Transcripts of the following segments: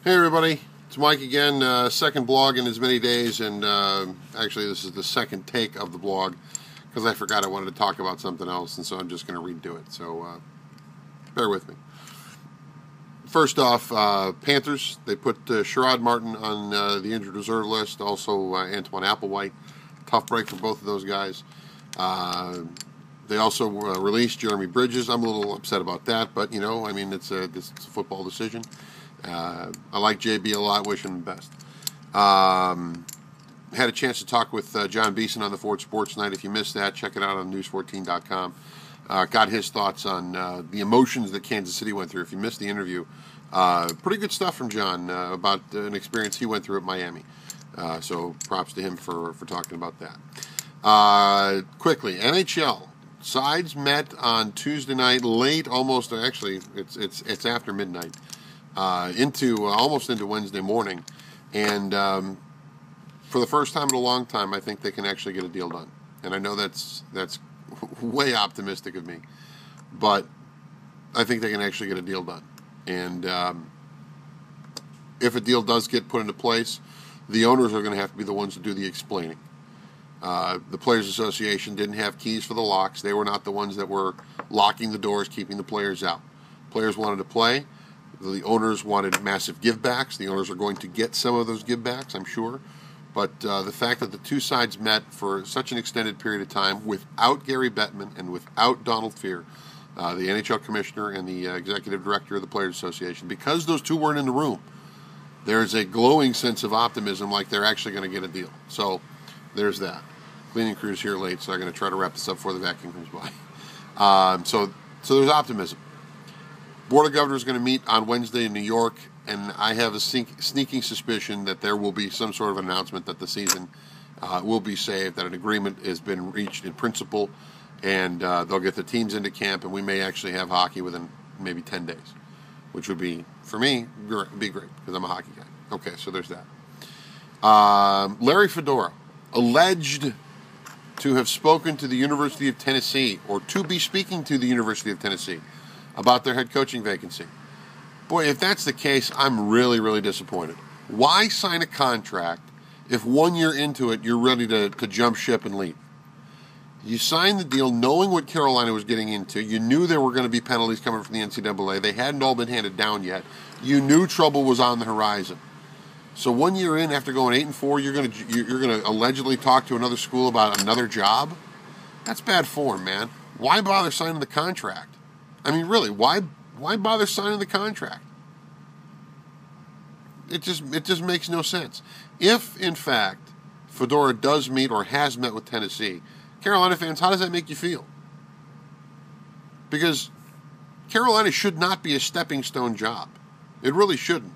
Hey everybody, it's Mike again, second blog in as many days, and actually this is the second take of the blog, because I forgot I wanted to talk about something else, and so I'm just going to redo it, so bear with me. First off, Panthers, they put Sherrod Martin on the injured reserve list, also Antoine Applewhite. Tough break for both of those guys. They also released Jeremy Bridges. I'm a little upset about that, but, you know, I mean, it's a football decision. I like JB a lot, wish him the best. Had a chance to talk with John Beeson on the Ford Sports Night. If you missed that, check it out on news14.com. Got his thoughts on the emotions that Kansas City went through. If you missed the interview, pretty good stuff from John about an experience he went through at Miami. So props to him for talking about that. Quickly, NHL. Sides met on Tuesday night, late, almost, actually, it's after midnight. Almost into Wednesday morning, and for the first time in a long time, I think they can actually get a deal done. And I know that's way optimistic of me, but I think they can actually get a deal done. And if a deal does get put into place, the owners are going to have to be the ones to do the explaining. The Players Association didn't have keys for the locks. They were not the ones that were locking the doors, keeping the players out. Players wanted to play. The owners wanted massive givebacks. The owners are going to get some of those givebacks, I'm sure. But the fact that the two sides met for such an extended period of time without Gary Bettman and without Donald Fehr, the NHL commissioner and the executive director of the Players Association, because those two weren't in the room, there's a glowing sense of optimism like they're actually going to get a deal. So there's that. Cleaning crew's here late, so I'm going to try to wrap this up before the vacuum comes by. So there's optimism. Board of Governors is going to meet on Wednesday in New York, and I have a sneaking suspicion that there will be some sort of announcement that the season will be saved, that an agreement has been reached in principle, and they'll get the teams into camp, and we may actually have hockey within maybe 10 days, which would be, for me, be great, because I'm a hockey guy. Okay, so there's that. Larry Fedora, alleged to have spoken to the University of Tennessee, or to be speaking to the University of Tennessee, about their head coaching vacancy. Boy, if that's the case, I'm really, really disappointed. Why sign a contract if 1 year into it you're ready to jump ship and leave? You signed the deal knowing what Carolina was getting into. You knew there were going to be penalties coming from the NCAA. They hadn't all been handed down yet. You knew trouble was on the horizon. So 1 year in, after going 8-4, you're going to allegedly talk to another school about another job? That's bad form, man. Why bother signing the contract? I mean, really, why bother signing the contract? It just makes no sense. If, in fact, Fedora does meet or has met with Tennessee, Carolina fans, how does that make you feel? Because Carolina should not be a stepping stone job. It really shouldn't.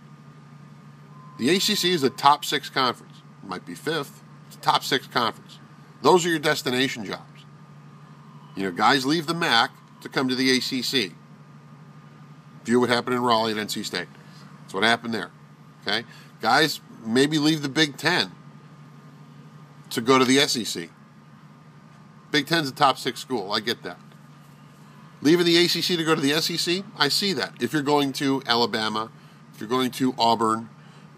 The ACC is a top 6 conference. It might be 5th. It's a top 6 conference. Those are your destination jobs. You know, guys leave the MAC to come to the ACC. View what happened in Raleigh at NC State. That's what happened there. Okay? Guys maybe leave the Big Ten to go to the SEC. Big Ten's a top 6 school. I get that. Leaving the ACC to go to the SEC, I see that. If you're going to Alabama, if you're going to Auburn,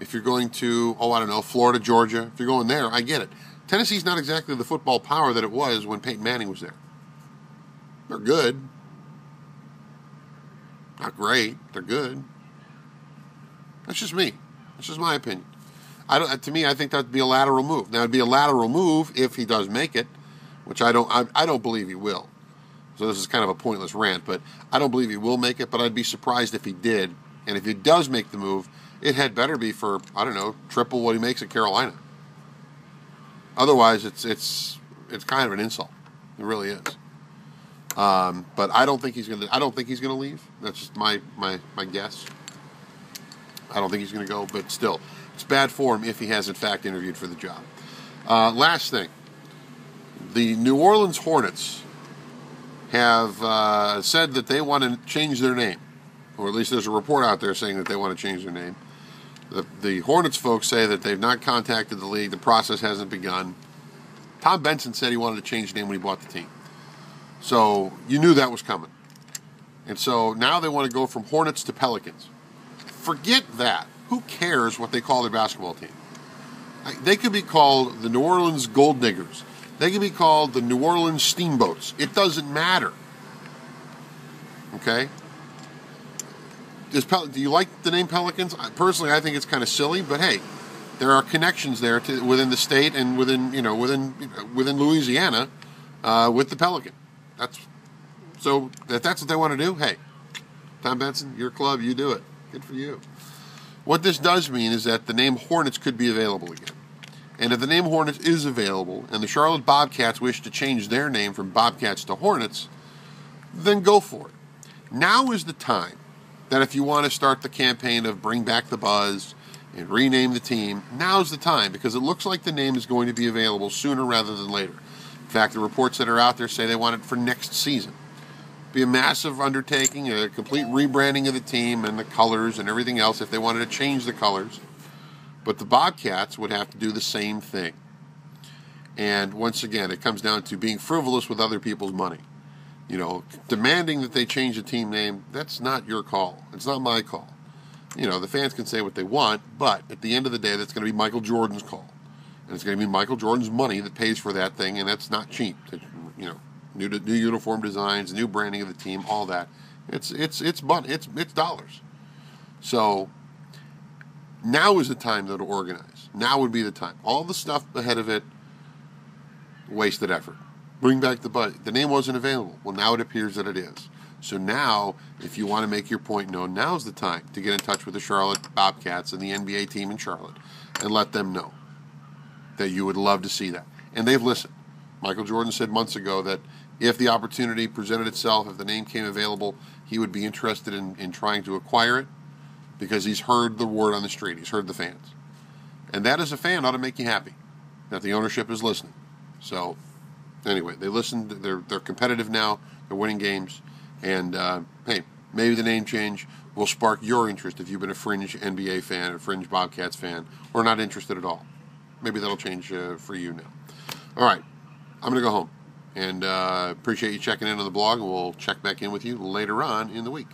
if you're going to, Florida, Georgia, if you're going there, I get it. Tennessee's not exactly the football power that it was when Peyton Manning was there. They're good. Not great. They're good. That's just me. That's just my opinion. To me, I think that'd be a lateral move. Now, it'd be a lateral move if he does make it, which I don't believe he will. So this is kind of a pointless rant, but I don't believe he will make it, but I'd be surprised if he did. And if he does make the move, it had better be for, triple what he makes at Carolina. Otherwise, it's kind of an insult. It really is. But I don't think he's gonna leave. That's just my guess. I don't think he's gonna go, but still, it's bad form if he has in fact interviewed for the job. Last thing, the New Orleans Hornets have said that they want to change their name, or at least there's a report out there saying that they want to change their name. The Hornets folks say that they've not contacted the league. The process hasn't begun. Tom Benson said he wanted to change the name when he bought the team. So you knew that was coming. And so now they want to go from Hornets to Pelicans. Forget that. Who cares what they call their basketball team? They could be called the New Orleans Gold Diggers. They could be called the New Orleans Steamboats. It doesn't matter. Okay? Do you like the name Pelicans? Personally, I think it's kind of silly, but hey, there are connections there within the state and within Louisiana with the Pelican. So if that's what they want to do, hey, Tom Benson, your club, you do it. Good for you. What this does mean is that the name Hornets could be available again. And if the name Hornets is available and the Charlotte Bobcats wish to change their name from Bobcats to Hornets, then go for it. Now is the time that if you want to start the campaign of bring back the buzz and rename the team, now's the time, because it looks like the name is going to be available sooner rather than later. In fact, the reports that are out there say they want it for next season. Be a massive undertaking, a complete rebranding of the team and the colors and everything else if they wanted to change the colors. But the Bobcats would have to do the same thing. And once again, it comes down to being frivolous with other people's money. You know, demanding that they change the team name, that's not your call. It's not my call. You know, the fans can say what they want, but at the end of the day, that's going to be Michael Jordan's call. And it's going to be Michael Jordan's money that pays for that thing, and that's not cheap. New uniform designs, new branding of the team, all that. It's dollars. So now is the time, though, to organize. Now would be the time. All the stuff ahead of it, wasted effort. Bring back the buzz. The name wasn't available. Well, now it appears that it is. So now, if you want to make your point known, now's the time to get in touch with the Charlotte Bobcats and the NBA team in Charlotte and let them know that you would love to see that. And they've listened. Michael Jordan said months ago that if the opportunity presented itself, if the name came available, he would be interested in trying to acquire it because he's heard the word on the street. He's heard the fans. And that, as a fan, ought to make you happy that the ownership is listening. So anyway, they listened. They're competitive now. They're winning games. And, hey, maybe the name change will spark your interest if you've been a fringe NBA fan, a fringe Bobcats fan, or not interested at all. Maybe that'll change for you now. All right, I'm going to go home. And appreciate you checking in on the blog, and we'll check back in with you later on in the week.